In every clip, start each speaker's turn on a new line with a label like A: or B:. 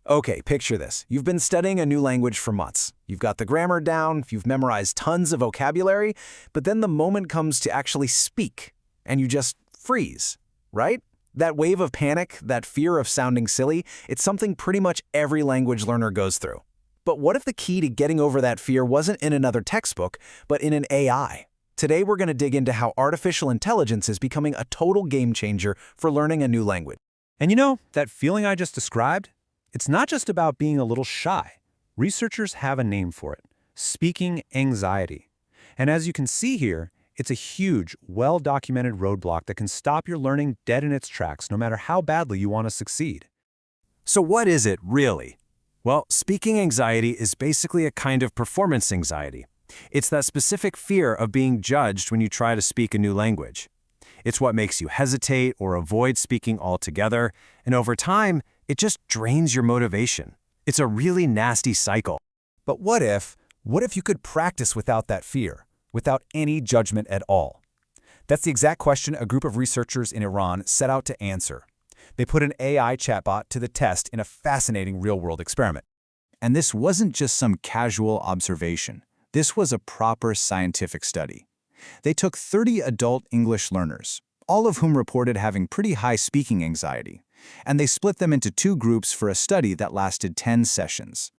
A: Okay, picture this. You've been studying a new language for months. You've got the grammar down, you've memorized tons of vocabulary, but then the moment comes to actually speak, and you just freeze, right? That wave of panic, that fear of sounding silly, it's something pretty much every language learner goes through. But what if the key to getting over that fear wasn't in another textbook, but in an AI? Today we're going to dig into how artificial intelligence is becoming a total game changer for learning a new language.
B: And you know, that feeling I just described? It's not just about being a little shy. Researchers have a name for it: speaking anxiety. And as you can see here, it's a huge, well-documented roadblock that can stop your learning dead in its tracks no matter how badly you want to succeed.
A: So what is it, really? Well, speaking anxiety is basically a kind of performance anxiety. It's that specific fear of being judged when you try to speak a new language. It's what makes you hesitate or avoid speaking altogether, and over time, it just drains your motivation. It's a really nasty cycle. But what if you could practice without that fear, without any judgment at all? That's the exact question a group of researchers in Iran set out to answer. They put an AI chatbot to the test in a fascinating real-world experiment. And this wasn't just some casual observation. This was a proper scientific study. They took 30 adult English learners, all of whom reported having pretty high speaking anxiety, and they split them into two groups for a study that lasted 10 sessions.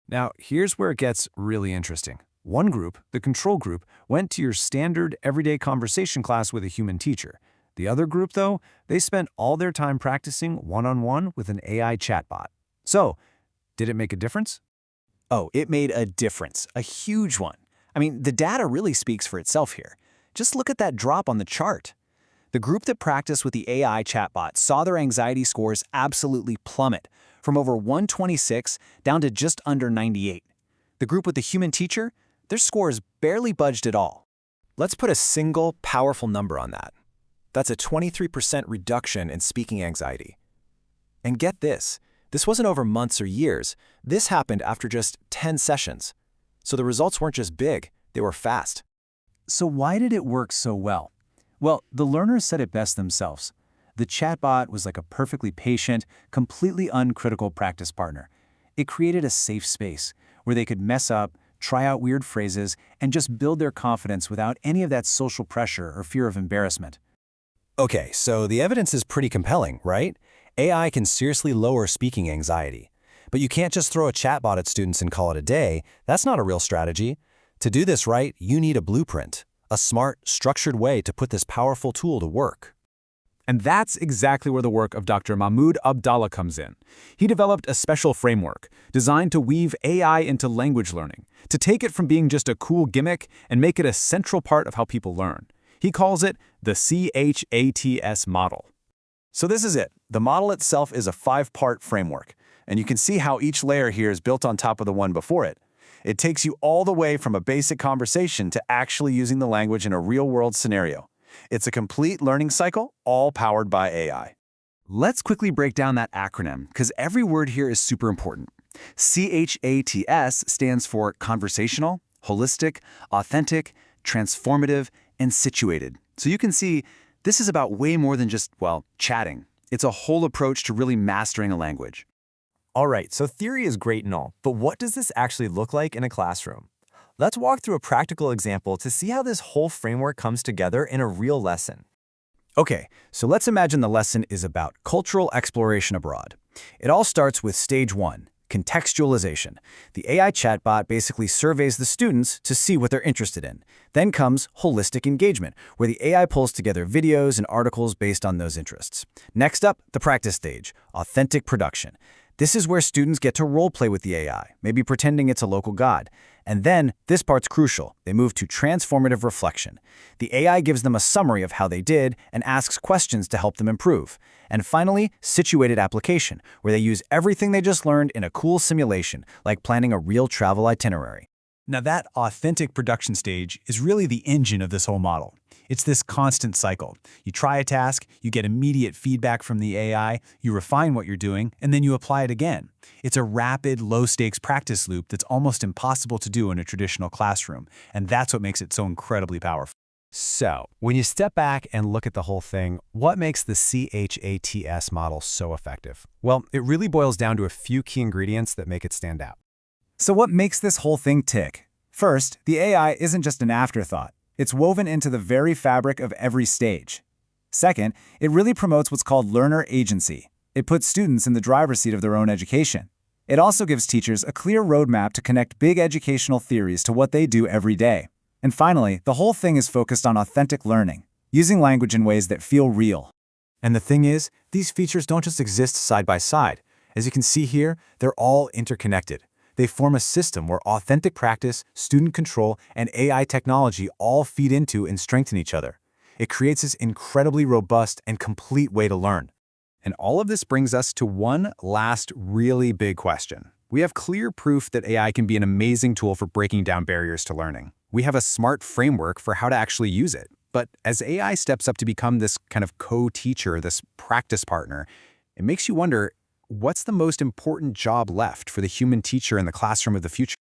A: Now, here's where it gets really interesting. One group, the control group, went to your standard everyday conversation class with a human teacher. The other group, though, they spent all their time practicing one-on-one with an AI chatbot. So, did it make a difference? Oh, it made a difference, a huge one. I mean, the data really speaks for itself here. Just look at that drop on the chart. The group that practiced with the AI chatbot saw their anxiety scores absolutely plummet, from over 126 down to just under 98. The group with the human teacher, their scores barely budged at all. Let's put a single, powerful number on that. That's a 23% reduction in speaking anxiety. And get this wasn't over months or years. This happened after just 10 sessions. So the results weren't just big, they were fast. So why did it work so well? Well, the learners said it best themselves. The chatbot was like a perfectly patient, completely uncritical practice partner. It created a safe space where they could mess up, try out weird phrases, and just build their confidence without any of that social pressure or fear of embarrassment. Okay, so the evidence is pretty compelling, right? AI can seriously lower speaking anxiety. But you can't just throw a chatbot at students and call it a day. That's not a real strategy. To do this right, you need a blueprint, a smart, structured way to put this powerful tool to work.
B: And that's exactly where the work of Dr. Mahmoud Abdallah comes in. He developed a special framework designed to weave AI into language learning, to take it from being just a cool gimmick and make it a central part of how people learn. He calls it the CHATS model. So this is it. The model itself is a 5-part framework, and you can see how each layer here is built on top of the one before it. It takes you all the way from a basic conversation to actually using the language in a real-world scenario. It's a complete learning cycle, all powered by AI. Let's quickly break down that acronym, because every word here is super important. CHATS stands for conversational, holistic, authentic, transformative, and situated. So you can see this is about way more than just, well, chatting. It's a whole approach to really mastering a language.
C: All right, so theory is great and all, but what does this actually look like in a classroom? Let's walk through a practical example to see how this whole framework comes together in a real lesson.
A: Okay, so let's imagine the lesson is about cultural exploration abroad. It all starts with stage 1, contextualization. The AI chatbot basically surveys the students to see what they're interested in. Then comes holistic engagement, where the AI pulls together videos and articles based on those interests. Next up, the practice stage, authentic production. This is where students get to role-play with the AI, maybe pretending it's a local god. And then, this part's crucial, they move to transformative reflection. The AI gives them a summary of how they did and asks questions to help them improve. And finally, situated application, where they use everything they just learned in a cool simulation, like planning a real travel itinerary. Now that authentic production stage is really the engine of this whole model. It's this constant cycle. You try a task, you get immediate feedback from the AI, you refine what you're doing, and then you apply it again. It's a rapid, low-stakes practice loop that's almost impossible to do in a traditional classroom, and that's what makes it so incredibly powerful. So, when you step back and look at the whole thing, what makes the CHATS model so effective? Well, it really boils down to a few key ingredients that make it stand out.
B: So what makes this whole thing tick? First, the AI isn't just an afterthought. It's woven into the very fabric of every stage. Second, it really promotes what's called learner agency. It puts students in the driver's seat of their own education. It also gives teachers a clear roadmap to connect big educational theories to what they do every day. And finally, the whole thing is focused on authentic learning, using language in ways that feel real.
A: And the thing is, these features don't just exist side by side. As you can see here, they're all interconnected. They form a system where authentic practice, student control, and AI technology all feed into and strengthen each other. It creates this incredibly robust and complete way to learn. And all of this brings us to one last really big question. We have clear proof that AI can be an amazing tool for breaking down barriers to learning. We have a smart framework for how to actually use it. But as AI steps up to become this kind of co-teacher, this practice partner, it makes you wonder, what's the most important job left for the human teacher in the classroom of the future?